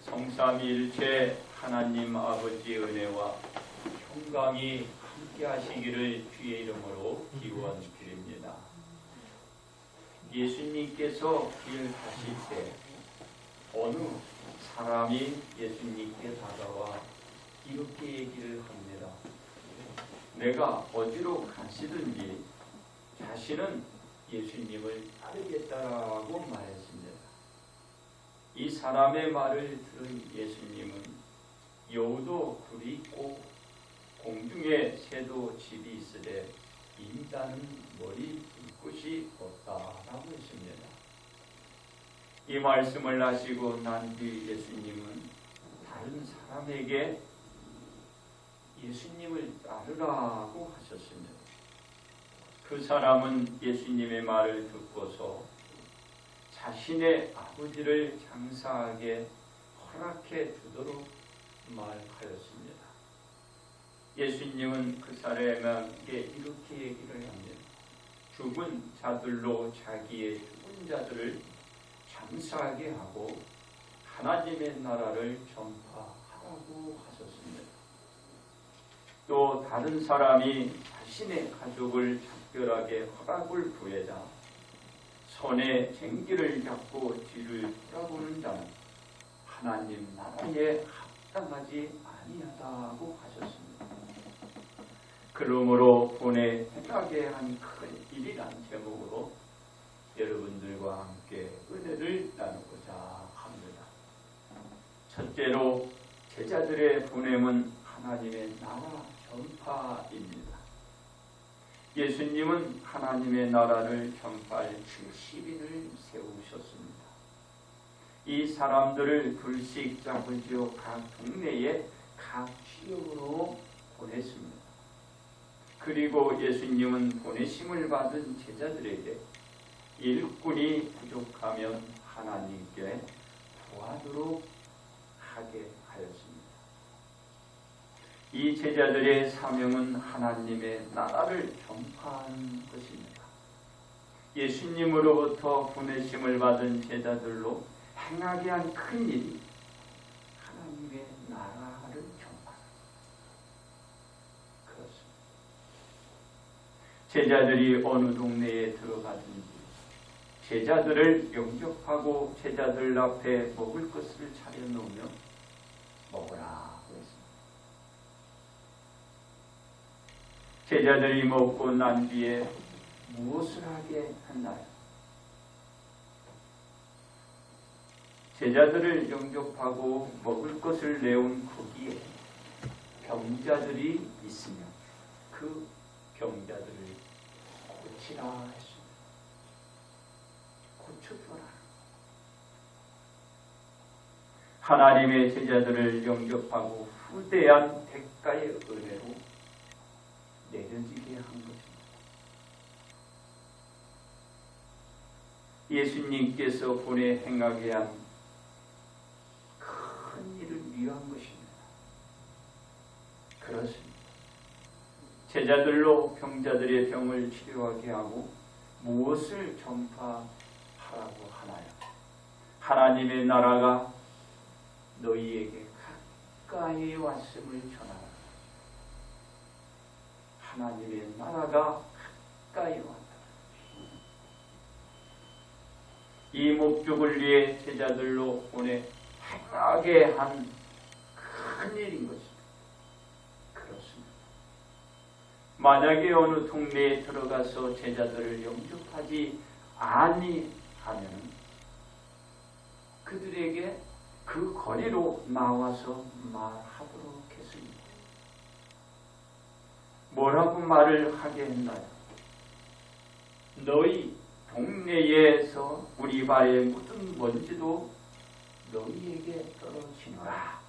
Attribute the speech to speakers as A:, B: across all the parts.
A: 성삼위일체 하나님 아버지의 은혜와 평강이 함께 하시기를 주의 이름으로 기원드립니다. 예수님께서 길 가실 때 어느 사람이 예수님께 다가와 이렇게 얘기를 합니다. 내가 어디로 가시든지 자신은 예수님을 따르겠다라고 말했습니다. 이 사람의 말을 들은 예수님은 여우도 굴이 있고 공중에 새도 집이 있으되 인자는 머리 둘 곳이 없다라고 했습니다. 이 말씀을 하시고 난 뒤 예수님은 다른 사람에게 예수님을 따르라고 하셨습니다. 그 사람은 예수님의 말을 듣고서 자신의 아버지를 장사하게 허락해 주도록 말하였습니다. 예수님은 그 사람에게 이렇게 얘기를 합니다. 죽은 자들로 자기의 죽은 자들을 장사하게 하고 하나님의 나라를 전파하라고 하셨습니다. 또 다른 사람이 자신의 가족을 작별하게 허락을 구해자 손에 쟁기를 잡고 뒤를 돌아보는 자는 하나님 나라에 합당하지 아니하다고 하셨습니다. 그러므로 본에 행하게 한 큰 일이란 제목으로 여러분들과 함께 은혜를 나누고자 합니다. 첫째로 제자들의 보냄은 하나님의 나라 전파입니다. 예수님은 하나님의 나라를 전파할 70인을 세우셨습니다. 이 사람들을 둘씩 잡으시어 각 동네에 각 지역으로 보냈습니다. 그리고 예수님은 보내심을 받은 제자들에게 일꾼이 부족하면 하나님께 구하도록 하게 하였습니다. 이 제자들의 사명은 하나님의 나라를 전파하는 것입니다. 예수님으로부터 보내심을 받은 제자들로 행하게 한 큰 일이 하나님의 나라를 전파하는 그렇습니다. 제자들이 어느 동네에 들어가든지 제자들을 영접하고 제자들 앞에 먹을 것을 차려놓으며 먹으라 했습니다. 제자들이 먹고 난 뒤에 무엇을 하게 했나요? 제자들을 영접하고 먹을 것을 내온 거기에 병자들이 있으며 그 병자들을 고치라 했습니다. 고쳐줘라. 하나님의 제자들을 영접하고 후대한 대가의 은혜로 내려지게 한 것입니다. 예수님께서 보내 행하게 한 큰 일을 위한 것입니다. 그렇습니다. 제자들로 병자들의 병을 치료하게 하고 무엇을 전파하라고 하나요? 하나님의 나라가 너희에게 가까이 왔음을 전하라. 하나님의 나라가 가까이 왔다. 이 목적을 위해 제자들로 보내 행하게 한 큰 일인 것입니다. 그렇습니다. 만약에 어느 동네에 들어가서 제자들을 영접하지 아니하면 그들에게 그 거리로 나와서 말하도록 했습니다. 뭐라고 말을 하게 했나요? 너희 동네에서 우리 발에 묻은 먼지도 너희에게 떨어지노라.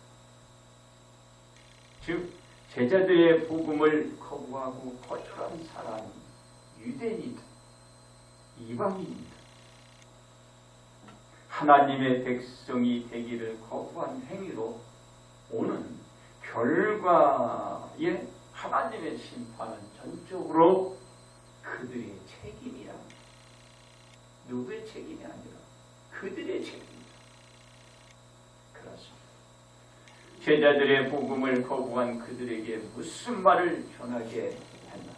A: 즉 제자들의 복음을 거부하고 거절한 사람이 유대인이다. 이방인이다. 하나님의 백성이 되기를 거부한 행위로 오는 결과에 하나님의 심판은 전적으로 그들의 책임이랍니다. 누구의 책임이 아니라 그들의 책임이다. 그렇습니다. 제자들의 복음을 거부한 그들에게 무슨 말을 전하게 했나?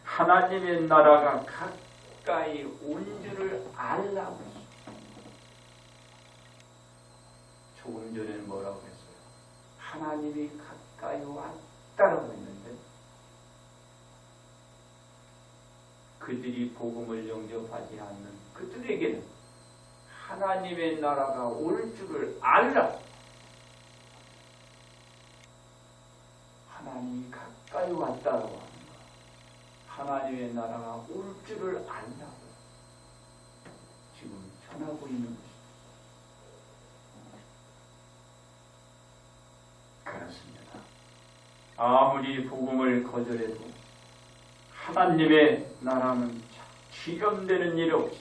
A: 하나님의 나라가 가까이 온 줄을 알라고 했어요. 조금 전에는 뭐라고 했어요? 하나님이 가까이 왔다라고 했는데 그들이 복음을 영접하지 않는 그들에게는 하나님의 나라가 올 줄을 알라. 하나님이 가까이 왔다라고 하는 것. 하나님의 나라가 올 줄을 안다고 지금 전하고 있는 것입니다. 그렇습니다. 아무리 복음을 거절해도 하나님의 나라는 지연되는 일 없이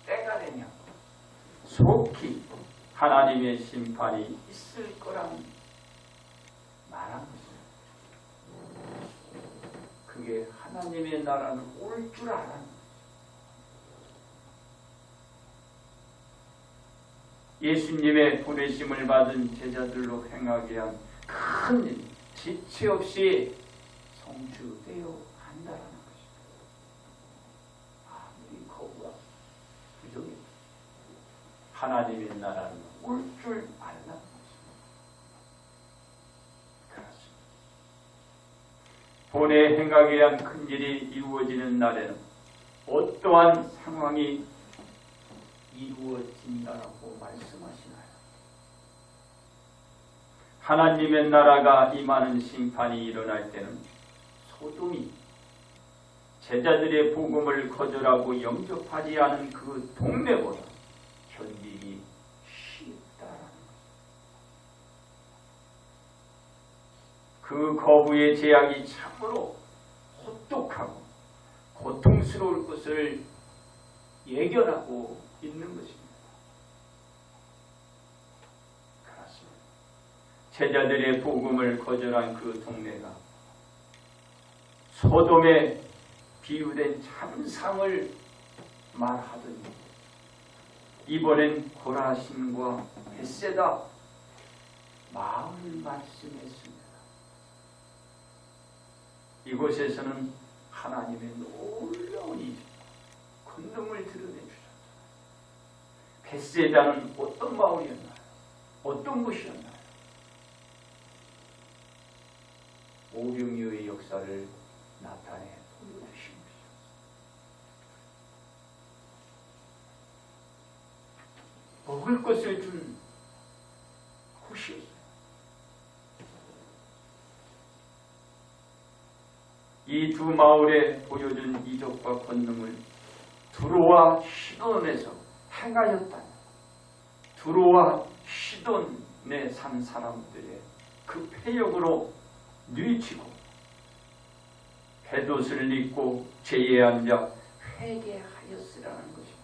A: 때가 되면 속히 하나님의 심판이 있을 거라는 말한 것입니다. 그게 하나님의 나라는 올 줄 알았는 것입니다. 예수님의 보내심을 받은 제자들로 행하게 한 큰 일, 지체 없이 성취되어 한다라는 것입니다. 아무리 거부가 부정이 하나님의 나라는 올 줄 알라는 것입니다. 그렇습니다. 본에 행하게 한 큰 일이 이루어지는 날에는 어떠한 상황이 이루어진다라고 말씀하시나요? 하나님의 나라가 임하는 심판이 일어날 때는 소돔이 제자들의 복음을 거절하고 영접하지 않은 그 동네보다 견디기 쉽다라는 것입니다. 그 거부의 제약이 참으로 혹독하고 고통스러울 것을 예견하고 있는 것입니다. 그렇습니다. 제자들의 복음을 거절한 그 동네가 소돔에 비유된 참상을 말하더니 이번엔 고라신과 벳세다 마음을 말씀했습니다. 이곳에서는 하나님의 놀라운 이적, 권능을 드러내 주셨다. 벳세다는 어떤 마을이었나요? 어떤 곳이었나요? 오병이어의 역사를 나타내 보여주신 것이죠. 먹을 것을 준 곳이었어요. 이 두 마을에 보여준 이적과 권능을 두로와 시돈에서 행하였다. 두로와 시돈에 산 사람들의 그 패역으로 뉘치고 겉옷을 입고 제에 앉아 회개하였으라는 것입니다.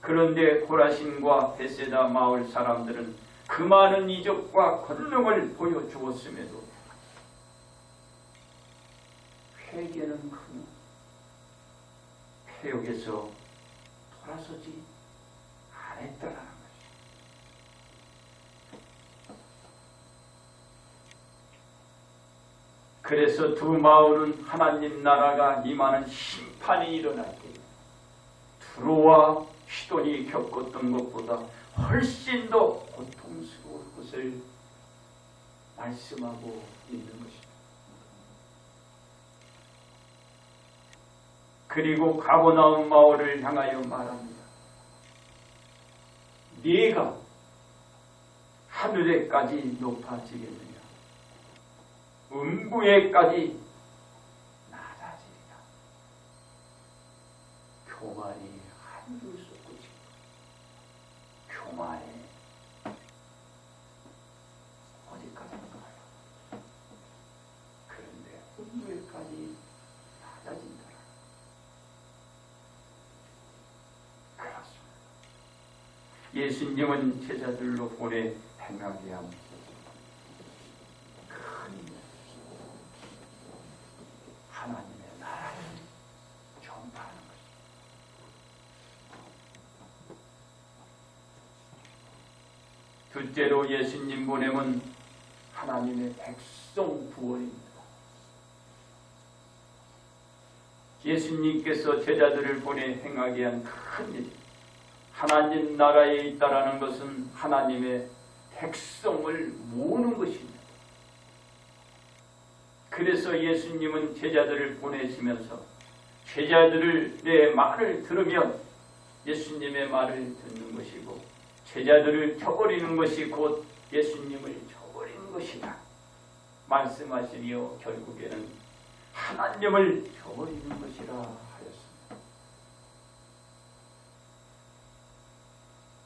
A: 그런데 고라신과 벳세다 마을 사람들은 그 많은 이적과 권능을 보여주었음에도 회개는 그는 패역에서 돌아서지 않았다라는 것입니다. 그래서 두 마을은 하나님 나라가 임하는 심판이 일어날 때 두로와 시돈이 겪었던 것보다 훨씬 더 고통스러울 것을 말씀하고 있는 것입니다. 그리고 가버나움 마을을 향하여 말합니다. 네가 하늘에까지 높아지겠느냐? 음부에까지 낮아지리라. 교만이 하늘을 솟구치고 교만이 어디까지 가요? 그런데 음부에까지 낮아진다. 그렇습니다. 예수님은 제자들로 보내 행하게 합니다. 하나님의 나라를 전파하는 것입니다. 둘째로 예수님 보냄은 하나님의 백성 구원입니다. 예수님께서 제자들을 보내 행하게 한 큰 일, 하나님 나라에 있다라는 것은 하나님의 백성을 모으는 것입니다. 그래서 예수님은 제자들을 보내시면서 제자들의 말을 들으면 예수님의 말을 듣는 것이고 제자들을 쳐버리는 것이 곧 예수님을 쳐버리는 것이다 말씀하시며 결국에는 하나님을 쳐버리는 것이라 하였습니다.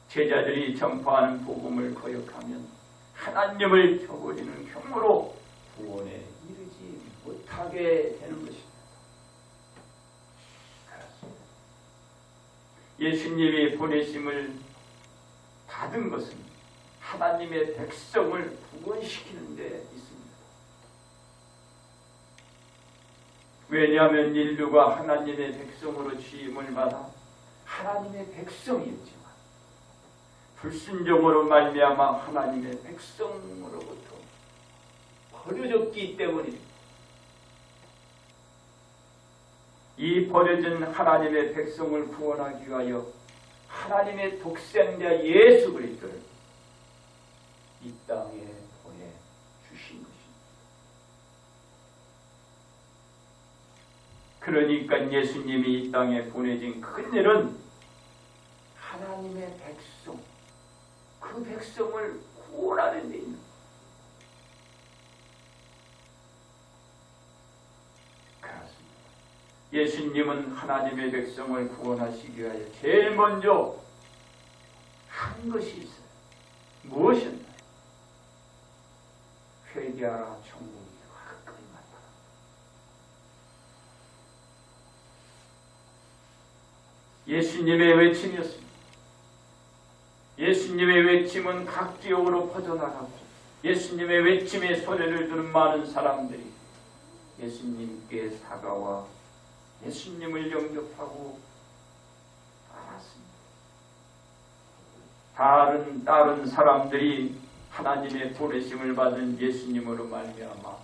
A: 제자들이 전파하는 복음을 거역하면 하나님을 쳐버리는 형으로 구원에 이르지 못하게 되는 것입니다. 그렇습니다. 예수님이 보내심을 받은 것은 하나님의 백성을 구원시키는 데 있습니다. 왜냐하면 인류가 하나님의 백성으로 취임을 받아 하나님의 백성이었지만 불순종으로 말미암아 하나님의 백성으로부터 버려졌기 때문입니다. 이 버려진 하나님의 백성을 구원하기 위하여 하나님의 독생자 예수 그리스도를 이 땅에 보내주신 것입니다. 그러니까 예수님이 이 땅에 보내진 큰 일은 하나님의 백성, 그 백성을 구원하는 데 있는 것입니다. 그렇습니다. 예수님은 하나님의 백성을 구원하시기 위하여 제일 먼저 한 것이 있어요. 무엇이었나요? 회개하라, 천국이 가까이 왔다. 예수님의 외침이었습니다. 예수님의 외침은 각 지역으로 퍼져나가고 예수님의 외침의 소리를 들은 많은 사람들이 예수님께 다가와 예수님을 영접하고 알았습니다. 다른 사람들이 하나님의 보내심을 받은 예수님으로 말미암아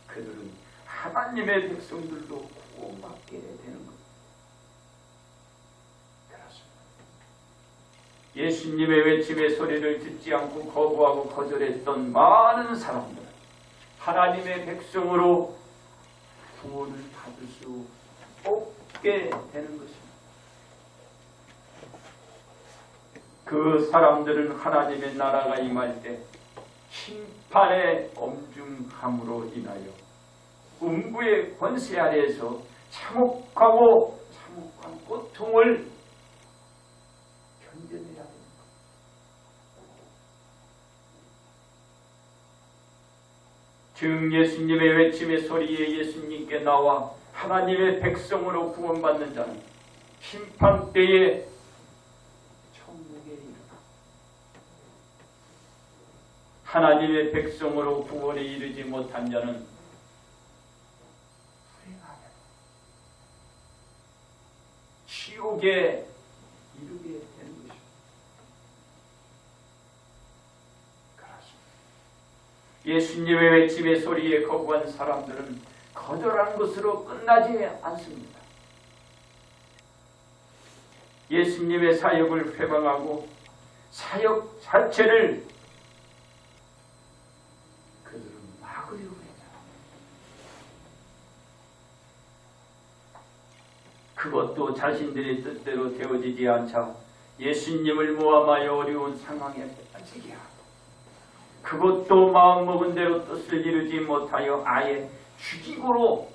A: 그들은 하나님의 백성들도 구원받게 되는 것. 그렇습니다. 예수님의 외침의 소리를 듣지 않고 거부하고 거절했던 많은 사람들은 하나님의 백성으로 구원을 받을 수 없게 되는 것입니다. 그 사람들은 하나님의 나라가 임할 때 심판의 엄중함으로 인하여 음부의 권세 아래에서 참혹한 고통을 견뎌내야 됩니다. 즉 예수님의 외침의 소리에 예수님께 나와 하나님의 백성으로 구원받는 자는 심판 때에 천국에 이르다. 하나님의 백성으로 구원에 이르지 못한 자는 불행하게 지옥에 이르게 되는 것입니다. 그렇습니다. 예수님의 외침의 소리에 거부한 사람들은 거절하는 것으로 끝나지 않습니다. 예수님의 사역을 회방하고 사역 자체를 그들은 막으려고 해요. 그것도 자신들의 뜻대로 되어지지 않자 예수님을 모함하여 어려운 상황에 빠지게 하고 그것도 마음먹은 대로 뜻을 이루지 못하여 아예 죽이고로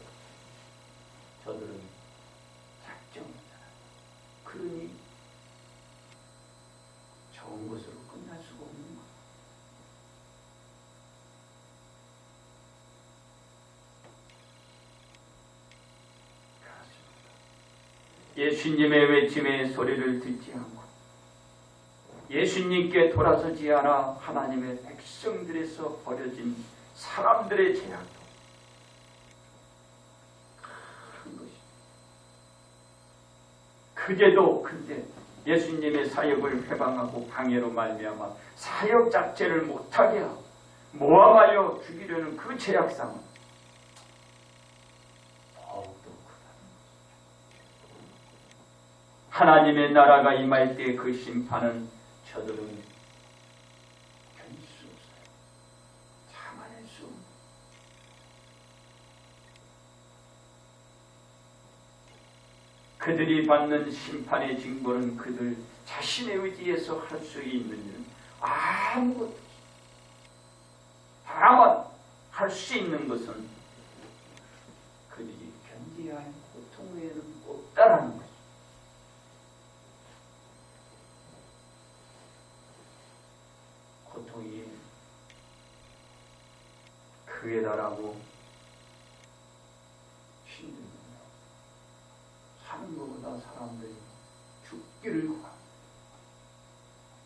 A: 저들은 작정했잖아요. 그러니 좋은 것으로 끝날 수가 없는 거예요. 예수님의 외침의 소리를 듣지 않고 예수님께 돌아서지 않아 하나님의 백성들에서 버려진 사람들의 죄악도 큰 것입니다. 그게도 근데 예수님의 사역을 회방하고 방해로 말미암아 사역 자체를 못하게 하고 모함하여 죽이려는 그 죄악상은 더욱더 크다. 하나님의 나라가 임할 때 그 심판은 저들은 견딜 수 없어요. 참아낼 수 없는. 그들이 받는 심판의 징벌은 그들 자신의 의지에서 할 수 있는 일은 아무것도 없어요. 다만 할 수 있는 것은 그들이 견디어야 할 고통 외에는 없다라는 것입니다. 고통이 그에 달하고 힘듭니다. 사는 것보다 사람들이 죽기를 구합니다.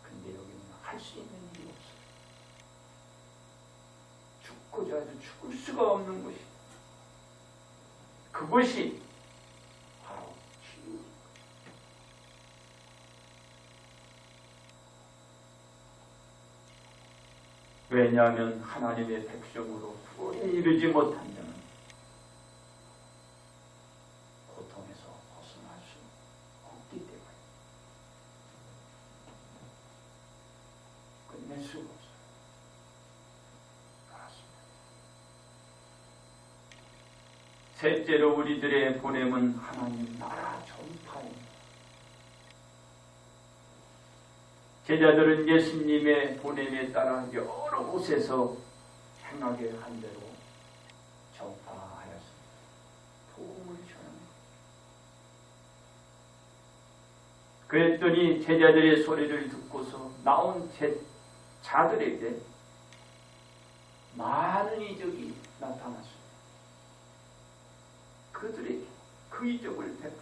A: 근데 여기는 할 수 있는 일이 없어요. 죽고자 해도 죽을 수가 없는 것이, 그것이 바로 치유입니다. 왜냐하면 하나님의 백성으로 구원에 이르지 못한 자는 고통에서 벗어날 수 없기 때문에 끝낼 수가 없어요. 그렇습니다. 셋째로 우리들의 보냄은 하나님 나라 전파입니다. 제자들은 예수님의 보냄에 따라 여러 곳에서 행하게 한 대로 전파하였습니다. 복음을 전합니다. 그랬더니 제자들의 소리를 듣고서 나온 자들에게 많은 이적이 나타났습니다. 그들에게 그 이적을 베풀었어요.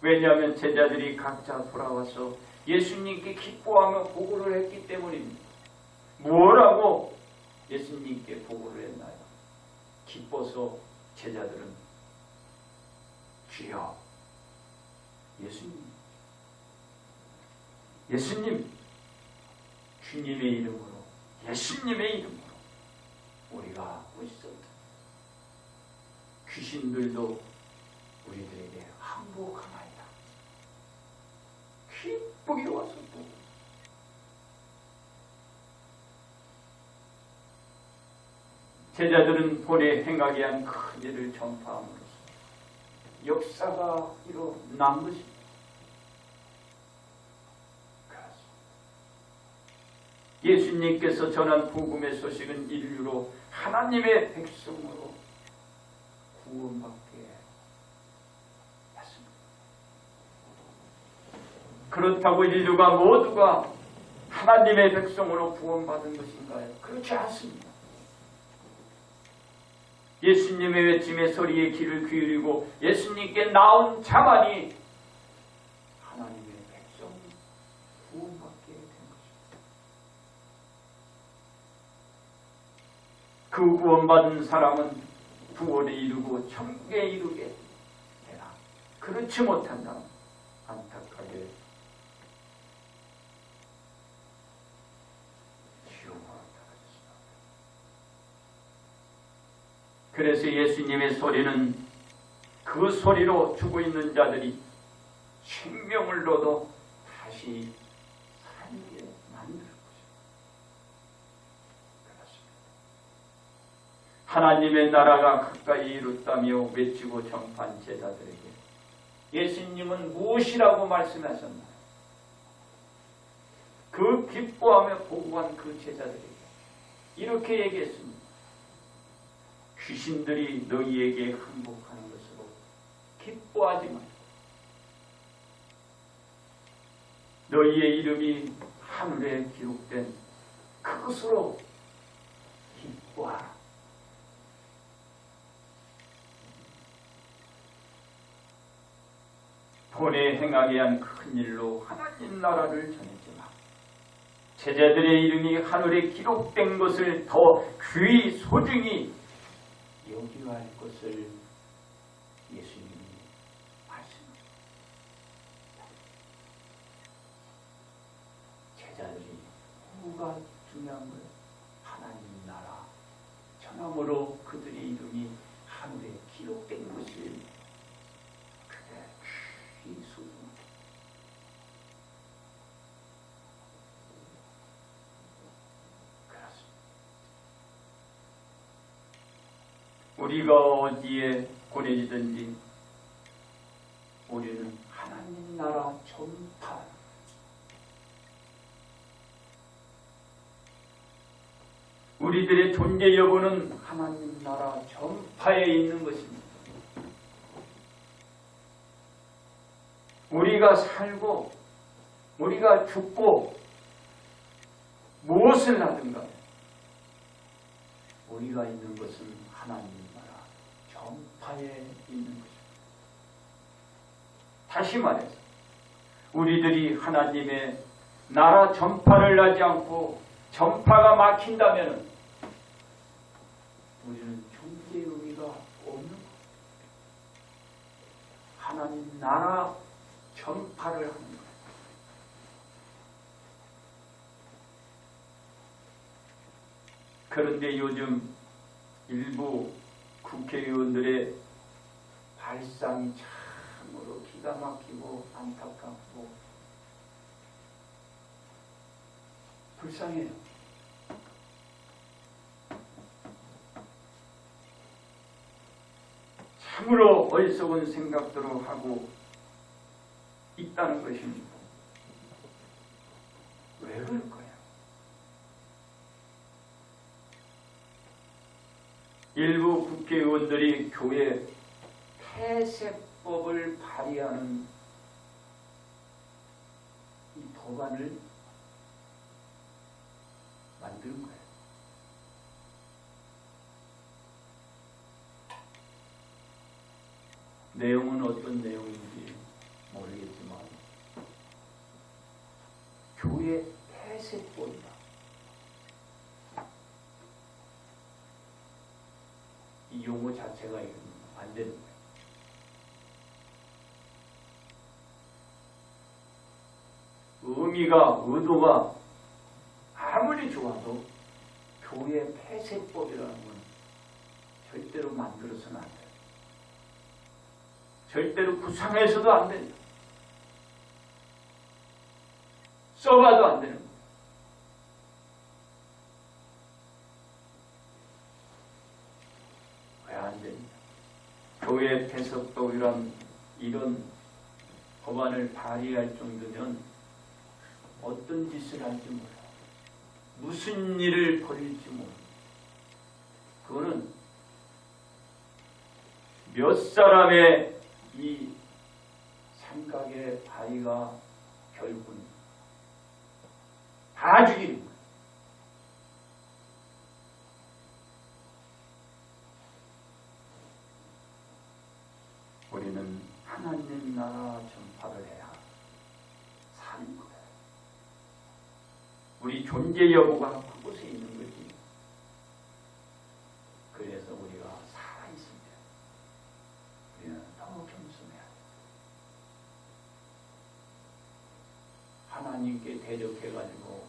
A: 왜냐하면 제자들이 각자 돌아와서 예수님께 기뻐하며 보고를 했기 때문입니다. 뭐라고 예수님께 보고를 했나요? 기뻐서 제자들은 주여, 예수님, 주님의 이름으로, 예수님의 이름으로 우리가 오시소서. 귀신들도 우리들에게 항복하나이다. 기쁘게 와서 보고, 제자들은 본에 행하게 한 큰 일을 전파함으로써 역사가 일어난 것입니다. 예수님께서 전한 복음의 소식은 인류로 하나님의 백성으로 구원받게 했습니다. 그렇다고 인류가 모두가 하나님의 백성으로 구원받은 것인가요? 그렇지 않습니다. 예수님의 외침의 소리에 귀를 기울이고 예수님께 나온 자만이 하나님의 백성 구원받게 된 것입니다. 그 구원받은 사람은 구원에 이르고 천국에 이르게 되나, 그렇지 못한다면 안타깝게 지옥으로 떨어졌습니다. 그래서 예수님의 소리는 그 소리로 죽어 있는 자들이 생명을 얻어 다시 살게 만들 것입니다. 그렇습니다. 하나님의 나라가 가까이 이뤘다며 외치고 전파한 제자들에게 예수님은 무엇이라고 말씀하셨나요? 그 기뻐하며 보고한 그 제자들에게 이렇게 얘기했습니다. 귀신들이 너희에게 항복하는 것으로 기뻐하지 말고 너희의 이름이 하늘에 기록된 그것으로 기뻐하라. 본에 행하게 한 큰 일로 하나님 나라를 전했지만 제자들의 이름이 하늘에 기록된 것을 더 귀히 소중히 여기야 할 것을 예수님이 말씀합니다. 뭐가 중요한 거예요? 하나님 나라 전함으로 그들의 이름이 하늘에 기록된 것이 그게 귀히 소중합니다. 그렇습니다. 우리가 어디에 보내지든지 우리는 하나님 나라 전파, 우리들의 존재 여부는 하나님 나라 전파에 있는 것입니다. 우리가 살고 우리가 죽고 무엇을 하든가 우리가 있는 것은 하나님 나라 전파에 있는 것입니다. 다시 말해서 우리들이 하나님의 나라 전파를 하지 않고 전파가 막힌다면 우리는 존재의 의미가 없는 거예요. 하나님 나라 전파를 하는 거예요. 그런데 요즘 일부 국회의원들의 발상이 참으로 기가 막히고 안타깝고 불쌍해요. 참으로 어리석은 생각들을 하고 있다는 것입니다. 왜 그럴까요? 일부 국회의원들이 교회 폐쇄법을 발의하는 이 법안을 만든 거예요. 내용은 어떤 내용인지 모르겠지만 교회 폐쇄법이다. 이 용어 자체가 안 되는 거예요. 의도가 아무리 좋아도 교회 폐쇄법이라는 건 절대로 만들어서는 안 돼요. 절대로 구상해서도 안 됩니다. 써봐도 안 되는 거예요. 왜 안 됩니까? 교회 폐쇄법이란 이런 법안을 발의할 정도면 어떤 짓을 할지 몰라요. 무슨 일을 벌일지 모릅니다. 그거는 몇 사람의 이 생각의 바위가 결국은 다 죽이는 거예요. 우리는 하나님 나라 전파를 해야 사는 거예요. 우리 존재 여부가 그곳에 있는 거지. 그래서 우리가 살아있습니다. 우리는 너무 겸손해야 돼요. 하나님께 대적해가지고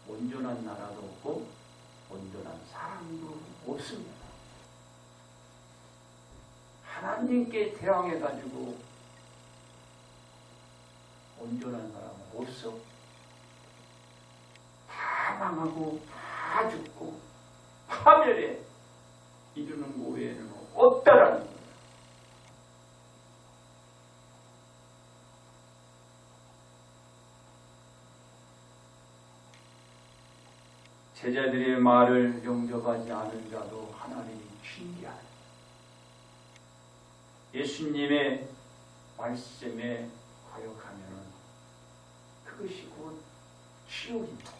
A: 온전한 나라도 없고 온전한 사랑도 없습니다. 하나님께 대항해가지고 온전한 사람은 없어. 다 망하고 다 죽고 파멸에 이르는 것 외에는 없다라는 거예요. 제자들의 말을 용접하지 않은 자도 하나님이 신기하다. 예수님의 말씀에 거역하면 그것이 곧 지옥입니다.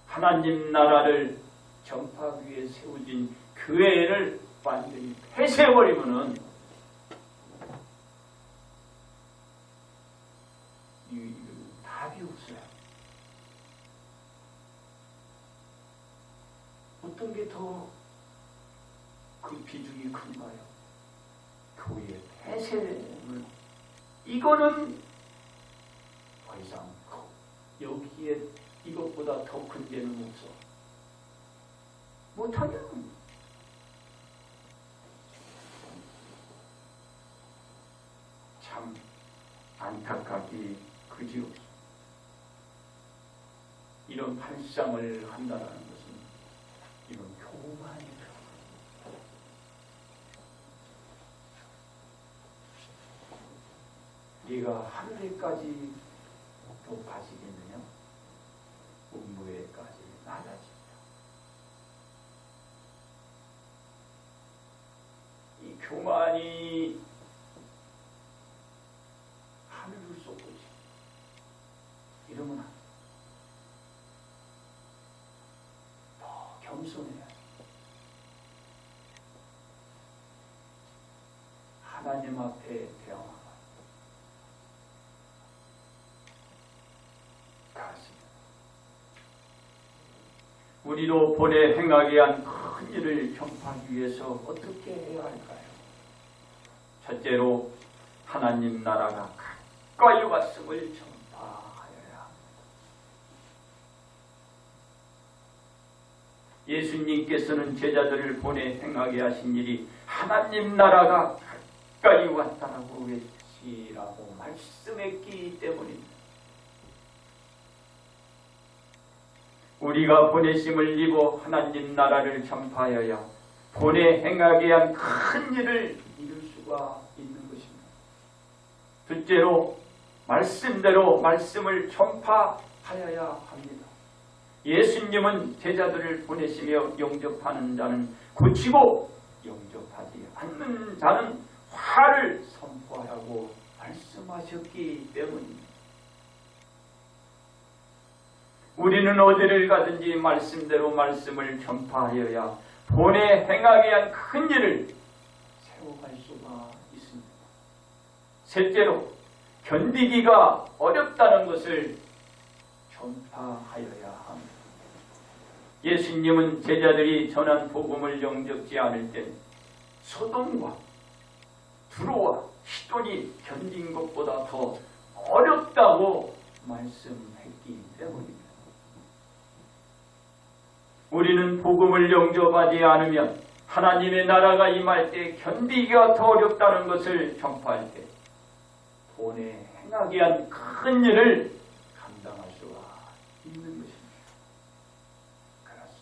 A: 하나님 나라를 전파하기 위해 세워진 교회를 완전히 폐쇄해버리면은 답이 없어요. 어떤 게 더 그 비중이 큰가요? 교회 폐쇄를 이거는 이상 여기에 이것보다 더 큰 죄는 없어. 못하면 참 안타깝기 그지없어. 이런 발상을 한다는 것은 이런 교만이다. 네가 하늘에까지 높아지겠느냐? 음부에까지 낮아진다. 이 교만이 하늘을 쏟고지. 이러면 더 겸손해야 돼. 하나님 앞에 대항하라. 우리도 본에 행하게 한 큰 일을 전파하기 위해서 어떻게 해야 할까요? 첫째로 하나님 나라가 가까이 왔음을 전파하여야 합니다. 예수님께서는 제자들을 보내 행하게 하신 일이 하나님 나라가 가까이 왔다라고 외치라고 말씀했기 때문입니다. 우리가 보내심을 입어 하나님 나라를 전파하여야 본에 행하게 한 큰 일을 이룰 수가 있는 것입니다. 둘째로 말씀대로 말씀을 전파하여야 합니다. 예수님은 제자들을 보내시며 영접하는 자는 고치고 영접하지 않는 자는 화를 선포하라고 말씀하셨기 때문입니다. 우리는 어디를 가든지 말씀대로 말씀을 전파하여야 본에 행하게 한 큰 일을 세워갈 수가 있습니다. 셋째로 견디기가 어렵다는 것을 전파하여야 합니다. 예수님은 제자들이 전한 복음을 영접지 않을 때 소돔과 두로와 시돈이 견딘 것보다 더 어렵다고 말씀했기 때문입니다. 우리는 복음을 영접하지 않으면 하나님의 나라가 임할 때 견디기가 더 어렵다는 것을 전파할 때 본에 행하게 한 큰 일을 감당할 수가 있는 것입니다. 그렇습니다.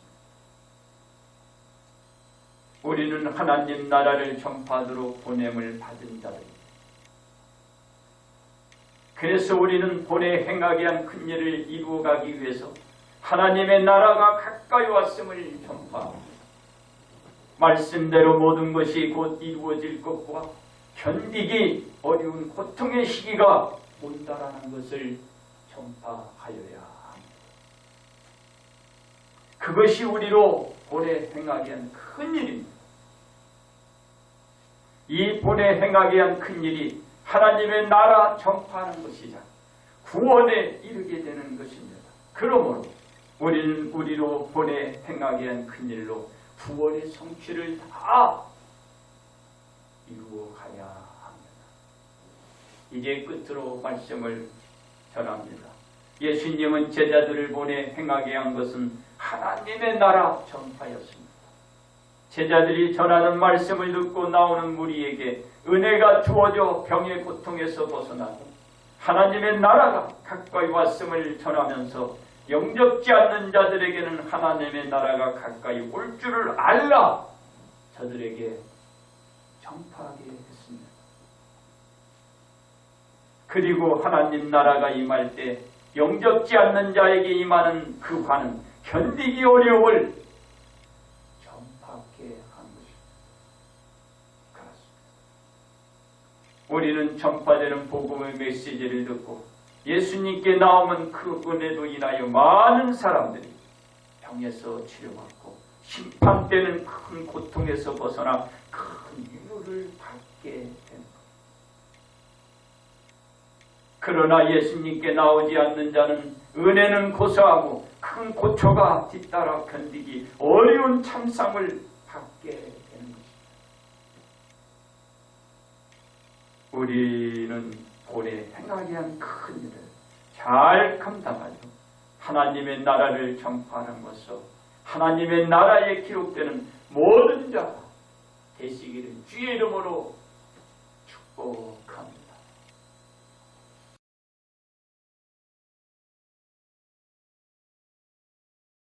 A: 우리는 하나님 나라를 전파하도록 보냄을 받은 자들입니다. 그래서 우리는 본에 행하게 한 큰 일을 이루어가기 위해서 하나님의 나라가 가까이 왔음을 전파합니다. 말씀대로 모든 것이 곧 이루어질 것과 견디기 어려운 고통의 시기가 온다라는 것을 전파하여야 합니다. 그것이 우리로 본에 행하게 한 큰 일입니다. 이 본에 행하게 한 큰 일이 하나님의 나라 전파하는 것이자 구원에 이르게 되는 것입니다. 그러므로 우리는 우리로 본에 행하게 한 큰 일로 구원의 성취를 다 이루어 가야 합니다. 이제 끝으로 말씀을 전합니다. 예수님은 제자들을 보내 행하게 한 것은 하나님의 나라 전파였습니다. 제자들이 전하는 말씀을 듣고 나오는 무리에게 은혜가 주어져 병의 고통에서 벗어나고 하나님의 나라가 가까이 왔음을 전하면서 영접지 않는 자들에게는 하나님의 나라가 가까이 올 줄을 알라 저들에게 전파하게 했습니다. 그리고 하나님 나라가 임할 때 영접지 않는 자에게 임하는 그 화는 견디기 어려움을 전파하게 한 것입니다. 그렇습니다. 우리는 전파되는 복음의 메시지를 듣고 예수님께 나오면 그 은혜로 인하여 많은 사람들이 병에서 치료받고 심판 때는 큰 고통에서 벗어나 큰 위로를 받게 되는 것. 그러나 예수님께 나오지 않는 자는 은혜는 고소하고 큰 고초가 뒤따라 견디기 어려운 참상을 받게 되는 것입니다. 우리는 본에 행하게 한 큰 일을 잘 감당하여 하나님의 나라를 전파함으로써 하나님의 나라에 기록되는 모든 자가 되시기를 주의 이름으로 축복합니다.